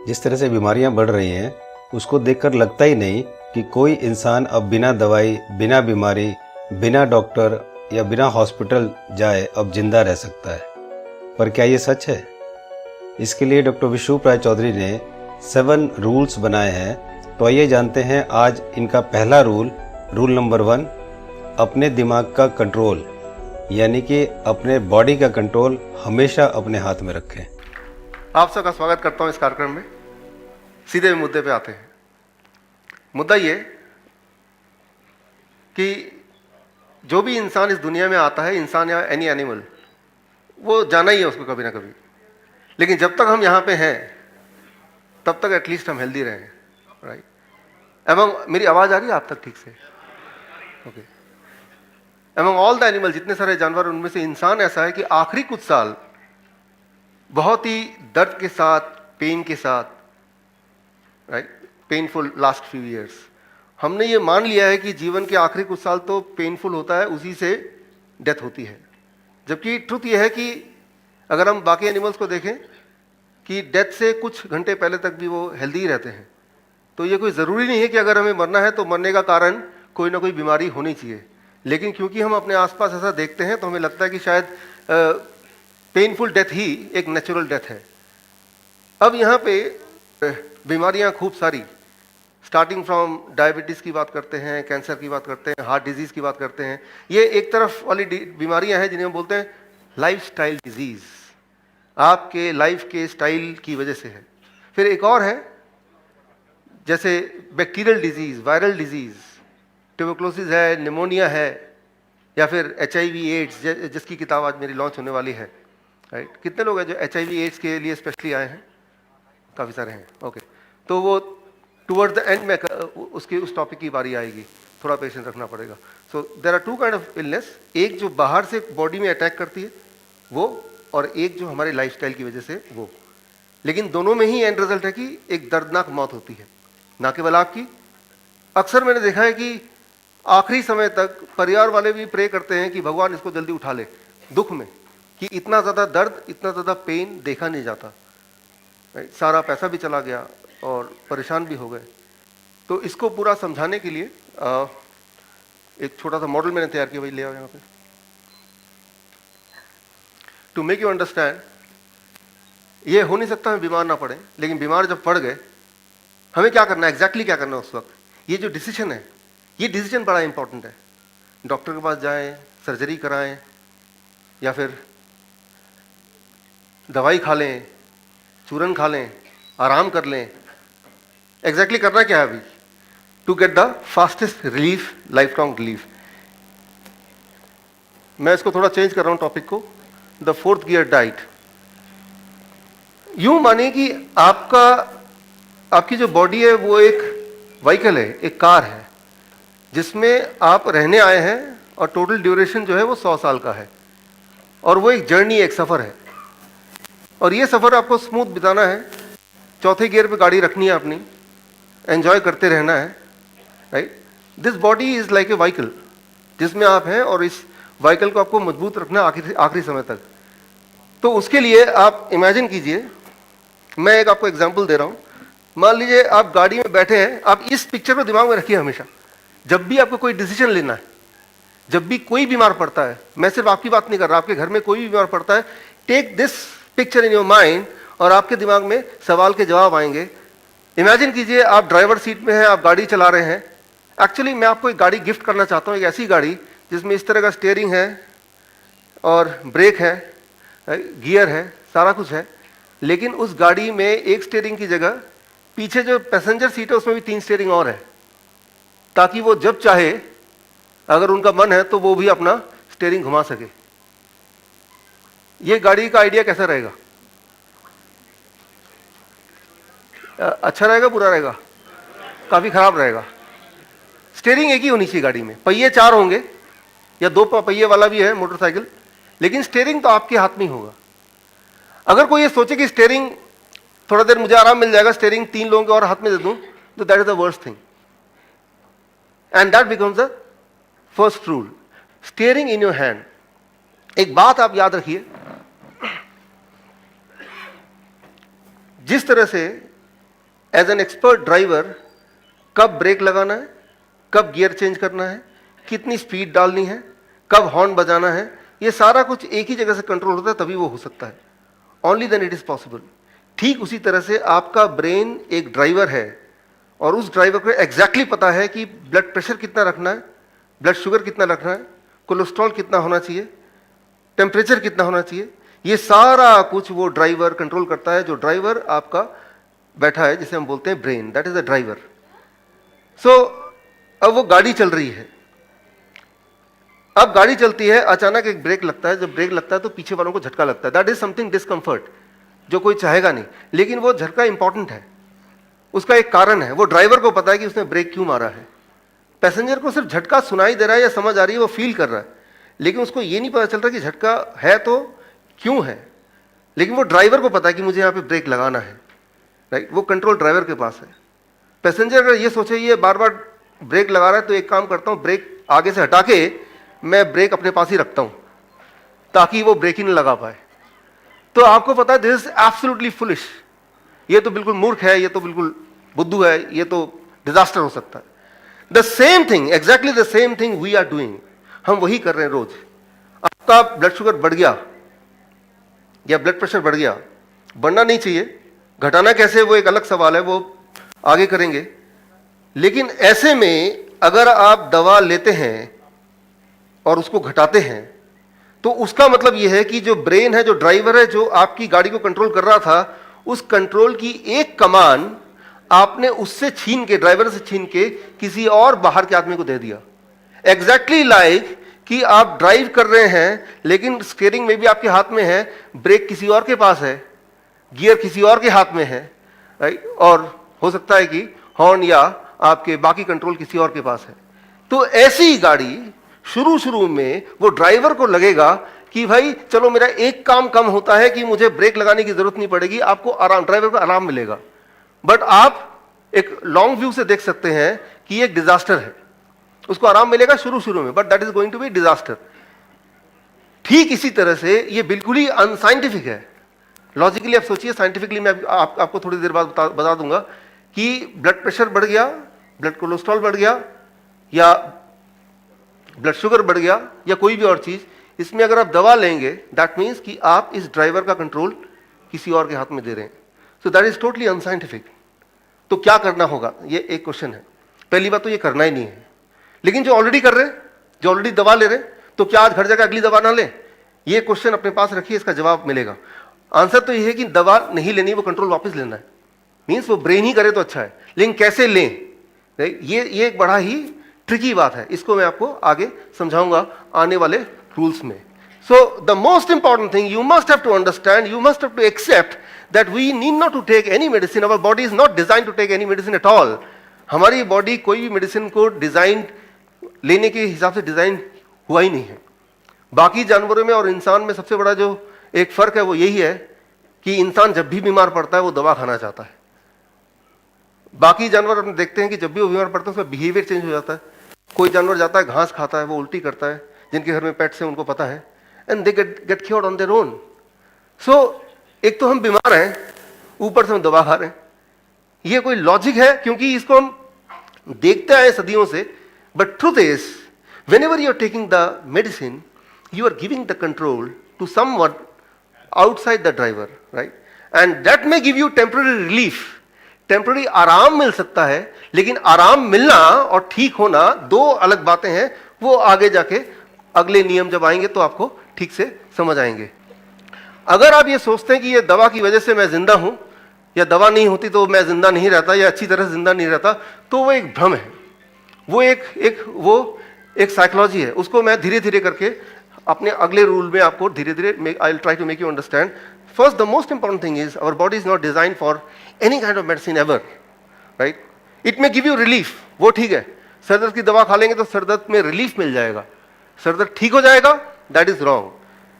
जिस तरह से बीमारियां बढ़ रही हैं उसको देखकर लगता ही नहीं कि कोई इंसान अब बिना दवाई, बिना बीमारी, बिना डॉक्टर या बिना हॉस्पिटल जाए अब जिंदा रह सकता है। पर क्या ये सच है? इसके लिए डॉक्टर विश्वरूप राय चौधरी ने 7 रूल्स बनाए हैं। तो आइए जानते हैं आज इनका पहला रूल नंबर 1, अपने दिमाग का कंट्रोल, यानी कि अपने बॉडी का कंट्रोल हमेशा अपने हाथ में रखें। आप सबका स्वागत करता हूं इस कार्यक्रम में। सीधे मुद्दे पे आते हैं। मुद्दा ये कि जो भी इंसान इस दुनिया में आता है, इंसान या एनी एनिमल, वो जाना ही है उसको कभी ना कभी। लेकिन जब तक हम यहाँ पे हैं तब तक एटलीस्ट हम हेल्दी रहें, राइट? एवं मेरी आवाज़ आ रही है आप तक ठीक से? ओके। एवं ऑल द एनिमल, जितने सारे जानवर, उनमें से इंसान ऐसा है कि आखिरी कुछ साल बहुत ही दर्द के साथ, पेन के साथ, right, painful last few years, हमने ये मान लिया है कि जीवन के आखिरी कुछ साल तो पेनफुल होता है, उसी से डेथ होती है। जबकि ट्रुथ ये है कि अगर हम बाकी एनिमल्स को देखें कि डेथ से कुछ घंटे पहले तक भी वो हेल्दी ही रहते हैं। तो ये कोई ज़रूरी नहीं है कि अगर हमें मरना है तो मरने का कारण कोई ना कोई बीमारी होनी चाहिए। लेकिन क्योंकि हम अपने आसपास ऐसा देखते हैं तो हमें लगता है कि शायद पेनफुल डेथ ही एक नेचुरल डेथ है। अब यहाँ पे बीमारियाँ खूब सारी, स्टार्टिंग फ्रॉम डायबिटीज़ की बात करते हैं, कैंसर की बात करते हैं, हार्ट डिजीज़ की बात करते हैं। ये एक तरफ वाली बीमारियाँ हैं जिन्हें हम बोलते हैं लाइफस्टाइल डिजीज़, आपके लाइफ के स्टाइल की वजह से है। फिर एक और है जैसे bacterial disease, viral disease, tuberculosis है, निमोनिया है, या फिर HIV एड्स, जिसकी किताब आज मेरी लॉन्च होने वाली है, राइट? कितने लोग हैं जो HIV एड्स के लिए स्पेशली आए हैं? काफ़ी सारे हैं, ओके। तो वो टुवर्ड द एंड में उस टॉपिक की बारी आएगी, थोड़ा पेशेंस रखना पड़ेगा। So there are 2 kind of illness, एक जो बाहर से बॉडी में अटैक करती है वो, और एक जो हमारे लाइफस्टाइल की वजह से वो। लेकिन दोनों में ही एंड रिजल्ट है कि एक दर्दनाक मौत होती है, ना केवल आपकी। अक्सर मैंने देखा है कि आखिरी समय तक परिवार वाले भी प्रे करते हैं कि भगवान इसको जल्दी उठा ले, दुख में, कि इतना ज़्यादा दर्द, इतना ज़्यादा पेन देखा नहीं जाता, सारा पैसा भी चला गया और परेशान भी हो गए। तो इसको पूरा समझाने के लिए एक छोटा सा मॉडल मैंने तैयार किया, भाई ले आओ यहाँ पे। टू मेक यू अंडरस्टैंड, ये हो नहीं सकता हम बीमार ना पड़े, लेकिन बीमार जब पड़ गए हमें क्या करना है, एग्जैक्टली क्या करना है उस वक्त, ये जो डिसीजन है, ये डिसीजन बड़ा इंपॉर्टेंट है। डॉक्टर के पास जाएं, सर्जरी कराएं, या फिर दवाई खा लें, चूरन खा लें, आराम कर लें, एग्जैक्टली करना क्या है अभी? To get the fastest relief, life long relief. मैं इसको थोड़ा चेंज कर रहा हूं टॉपिक को, द 4th गियर डाइट। यूं मानिए कि आपकी जो बॉडी है वो एक व्हीकल है, एक कार है, जिसमें आप रहने आए हैं, और टोटल ड्यूरेशन जो है वो 100 साल का है, और वो एक जर्नी, एक सफ़र है। और ये सफ़र आपको स्मूथ बिताना है, 4थे गियर पे गाड़ी रखनी है अपनी, एंजॉय करते रहना है, right? This body is like a vehicle जिसमें आप हैं, और इस व्हीकल को आपको मजबूत रखना है आखिरी समय तक। तो उसके लिए आप इमेजिन कीजिए, मैं एक आपको एग्जांपल दे रहा हूँ। मान लीजिए आप गाड़ी में बैठे हैं, आप इस पिक्चर को दिमाग में रखिए हमेशा। जब भी आपको कोई डिसीजन लेना है, जब भी कोई बीमार पड़ता है, मैं सिर्फ आपकी बात नहीं कर रहा, आपके घर में कोई भी बीमार पड़ता है, take this picture in your mind, और आपके दिमाग में सवाल के जवाब आएंगे। इमेजिन कीजिए आप ड्राइवर सीट में हैं, आप गाड़ी चला रहे हैं। एक्चुअली मैं आपको एक गाड़ी गिफ्ट करना चाहता हूँ, एक ऐसी गाड़ी जिसमें इस तरह का स्टीयरिंग है और ब्रेक है, गियर है, सारा कुछ है। लेकिन उस गाड़ी में एक स्टीयरिंग की जगह पीछे जो पैसेंजर सीट है उसमें भी 3 स्टीयरिंग और है, ताकि वो जब चाहे, अगर उनका मन है, तो वो भी अपना स्टीयरिंग घुमा सके। ये गाड़ी का आइडिया कैसा रहेगा? अच्छा रहेगा, बुरा रहेगा? काफी खराब रहेगा। स्टीयरिंग एक ही होनी चाहिए गाड़ी में, पहिए 4 होंगे, या 2 पहिए वाला भी है मोटरसाइकिल, लेकिन स्टीयरिंग तो आपके हाथ में ही होगा। अगर कोई ये सोचे कि स्टीयरिंग, थोड़ा देर मुझे आराम मिल जाएगा, स्टीयरिंग 3 लोगों के और हाथ में दे दूं, तो that is the worst thing, and that becomes the first rule, steering in your hand. एक बात आप याद रखिए, जिस तरह से एज एन एक्सपर्ट ड्राइवर कब ब्रेक लगाना है, कब गियर चेंज करना है, कितनी स्पीड डालनी है, कब हॉर्न बजाना है, ये सारा कुछ एक ही जगह से कंट्रोल होता है, तभी वो हो सकता है। Only then it is possible. ठीक उसी तरह से आपका ब्रेन एक ड्राइवर है और उस ड्राइवर को एग्जैक्टली पता है कि ब्लड प्रेशर कितना रखना है, ब्लड शुगर कितना रखना है, कोलेस्ट्रॉल कितना होना चाहिए, टेम्परेचर कितना होना चाहिए, ये सारा कुछ वो ड्राइवर कंट्रोल करता है। जो ड्राइवर आपका बैठा है, जिसे हम बोलते हैं brain, that is the driver. So अब वो गाड़ी चल रही है, अब गाड़ी चलती है, अचानक एक ब्रेक लगता है। जब ब्रेक लगता है तो पीछे वालों को झटका लगता है, दैट इज समथिंग डिस्कम्फर्ट, जो कोई चाहेगा नहीं, लेकिन वो झटका इंपॉर्टेंट है, उसका एक कारण है। वो ड्राइवर को पता है कि उसने ब्रेक क्यों मारा है। पैसेंजर को सिर्फ झटका सुनाई दे रहा है या समझ आ रही है, वो फील कर रहा है, लेकिन उसको ये नहीं पता चल रहा कि झटका है तो क्यों है। लेकिन वो ड्राइवर को पता है कि मुझे यहाँ पे ब्रेक लगाना है, राइट। वो कंट्रोल ड्राइवर के पास है। पैसेंजर अगर ये सोचे ये बार बार ब्रेक लगा रहा है, तो एक काम करता हूँ, ब्रेक आगे से हटा के मैं ब्रेक अपने पास ही रखता हूँ ताकि वो ब्रेक ही नहीं लगा पाए। तो आपको पता है दिस इज एब्सोल्युटली फुलिश, ये तो बिल्कुल मूर्ख है, ये तो बिल्कुल बुद्धू है, ये तो डिजास्टर हो सकता है। The same thing, exactly the same thing we are doing, हम वही कर रहे हैं रोज। आपका ब्लड शुगर बढ़ गया या ब्लड प्रेशर बढ़ गया, बढ़ना नहीं चाहिए, घटाना कैसे वो एक अलग सवाल है, वो आगे करेंगे। लेकिन ऐसे में अगर आप दवा लेते हैं और उसको घटाते हैं, तो उसका मतलब यह है कि जो ब्रेन है, जो ड्राइवर है, जो आपकी गाड़ी को कंट्रोल कर रहा था, उस कंट्रोल की एक कमान आपने उससे छीन के, ड्राइवर से छीन के किसी और बाहर के आदमी को दे दिया। एग्जैक्टली लाइक कि आप ड्राइव कर रहे हैं, लेकिन स्टीयरिंग में भी आपके हाथ में है, ब्रेक किसी और के पास है, गियर किसी और के हाथ में है, राइट, और हो सकता है कि हॉर्न या आपके बाकी कंट्रोल किसी और के पास है। तो ऐसी गाड़ी शुरू शुरू में वो ड्राइवर को लगेगा कि भाई चलो मेरा एक काम कम होता है कि मुझे ब्रेक लगाने की जरूरत नहीं पड़ेगी, आपको आराम, ड्राइवर को आराम मिलेगा। बट आप एक लॉन्ग व्यू से देख सकते हैं कि ये एक डिजास्टर है। उसको आराम मिलेगा शुरू शुरू में, but that is going to be disaster. ठीक इसी तरह से ये बिल्कुल ही अनसाइंटिफिक है। लॉजिकली आप सोचिए, साइंटिफिकली मैं आपको थोड़ी देर बाद बता दूंगा कि ब्लड प्रेशर बढ़ गया, ब्लड कोलेस्ट्रॉल बढ़ गया, या ब्लड शुगर बढ़ गया, या कोई भी और चीज, इसमें अगर आप दवा लेंगे, दैट मीन्स कि आप इस ड्राइवर का कंट्रोल किसी और के हाथ में दे रहे हैं। So that is totally unscientific. तो क्या करना होगा, ये एक क्वेश्चन है। पहली बात तो ये करना ही नहीं है। लेकिन जो ऑलरेडी कर रहे हैं, जो ऑलरेडी दवा ले रहे हैं, तो क्या आज घर जाकर अगली दवा ना ले? ये क्वेश्चन अपने पास रखिए, इसका जवाब मिलेगा। आंसर तो ये है कि दवा नहीं लेनी, वो कंट्रोल वापस लेना है। मीन्स वो ब्रेन ही करे तो अच्छा है, लेकिन कैसे लें, ये एक बड़ा ही ट्रिकी बात है। इसको मैं आपको आगे समझाऊंगा आने वाले रूल्स में। So the most important thing you must have to understand, you must have to accept that we need not to take any medicine. Our body is not design to take any medicine at all. हमारी body कोई भी medicine को design लेने के हिसाब से design हुआ ही नहीं है। बाकी जानवरों में और इंसान में सबसे बड़ा जो एक फर्क है वो यही है कि इंसान जब भी बीमार पड़ता है वो दवा खाना चाहता है। बाकी जानवर हम देखते हैं कि जब भी वो बीमार पड़ता है उसका बिहेवियर चेंज हो जाता है। कोई जानवर जाता है, घास खाता है, वो उल्टी करता है, जिनके घर में पेट्स हैं उनको पता है, and they get cured on their own. So एक तो हम बीमार हैं, ऊपर से हम दवा खा रहे हैं। ये कोई लॉजिक है? क्योंकि इसको हम देखते आए सदियों से। But truth is, whenever you are taking the medicine, you are giving the control to someone outside the driver, right? And that may give you temporary relief. Temporary आराम मिल सकता है, लेकिन आराम मिलना और ठीक होना दो अलग बातें हैं। वो आगे जाके अगले नियम जब आएंगे तो आपको ठीक से समझ आएंगे। अगर आप ये सोचते हैं कि ये दवा की वजह से मैं जिंदा हूं, या दवा नहीं होती तो मैं जिंदा नहीं रहता, या अच्छी तरह से जिंदा नहीं रहता, तो वो एक भ्रम है। वो एक साइकोलॉजी है। उसको मैं धीरे धीरे करके अपने अगले रूल में आपको धीरे धीरे I will try to make you understand. First, the most important thing is our body is not designed for any kind of medicine ever, right? It may give you relief, वो ठीक है। Sir दर्द की दवा खा लेंगे तो sir दर्द में रिलीफ मिल जाएगा, सर दर्द ठीक हो जाएगा, दैट इज रॉन्ग।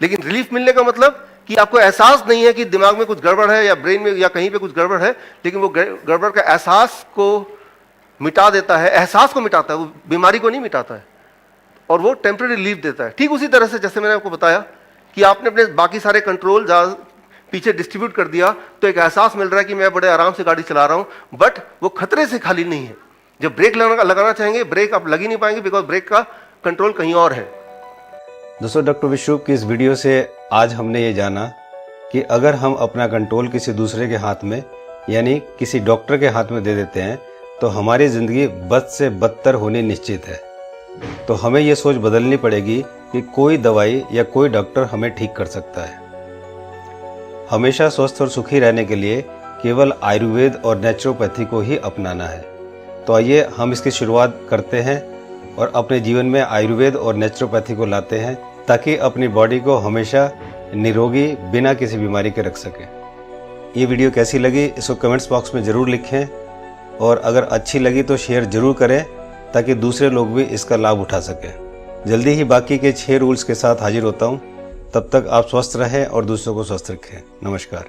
लेकिन रिलीफ मिलने का मतलब कि आपको एहसास नहीं है कि दिमाग में कुछ गड़बड़ है या ब्रेन में या कहीं पे कुछ गड़बड़ है, लेकिन वो गड़बड़ का एहसास को मिटा देता है, एहसास को मिटाता है, वो बीमारी को नहीं मिटाता है, और वो टेम्पररी रिलीफ देता है। ठीक उसी तरह से जैसे मैंने आपको बताया कि आपने अपने बाकी सारे कंट्रोल पीछे डिस्ट्रीब्यूट कर दिया, तो एक एहसास मिल रहा है कि मैं बड़े आराम से गाड़ी चला रहा हूं, बट वो खतरे से खाली नहीं है। जब ब्रेक लगाना चाहेंगे, ब्रेक आप लग ही नहीं पाएंगे, बिकॉज ब्रेक का कंट्रोल कहीं और है। दोस्तों, डॉक्टर विश्व की इस वीडियो से आज हमने ये जाना कि अगर हम अपना कंट्रोल किसी दूसरे के हाथ में यानी किसी डॉक्टर के हाथ में दे देते हैं तो हमारी ज़िंदगी बद से बदतर होनी निश्चित है। तो हमें ये सोच बदलनी पड़ेगी कि कोई दवाई या कोई डॉक्टर हमें ठीक कर सकता है। हमेशा स्वस्थ और सुखी रहने के लिए केवल आयुर्वेद और नेचुरोपैथी को ही अपनाना है। तो आइए हम इसकी शुरुआत करते हैं और अपने जीवन में आयुर्वेद और नेचुरोपैथी को लाते हैं ताकि अपनी बॉडी को हमेशा निरोगी बिना किसी बीमारी के रख सकें। ये वीडियो कैसी लगी इसको कमेंट्स बॉक्स में ज़रूर लिखें और अगर अच्छी लगी तो शेयर ज़रूर करें ताकि दूसरे लोग भी इसका लाभ उठा सकें। जल्दी ही बाकी के 6 रूल्स के साथ हाजिर होता हूँ। तब तक आप स्वस्थ रहें और दूसरों को स्वस्थ रखें। नमस्कार।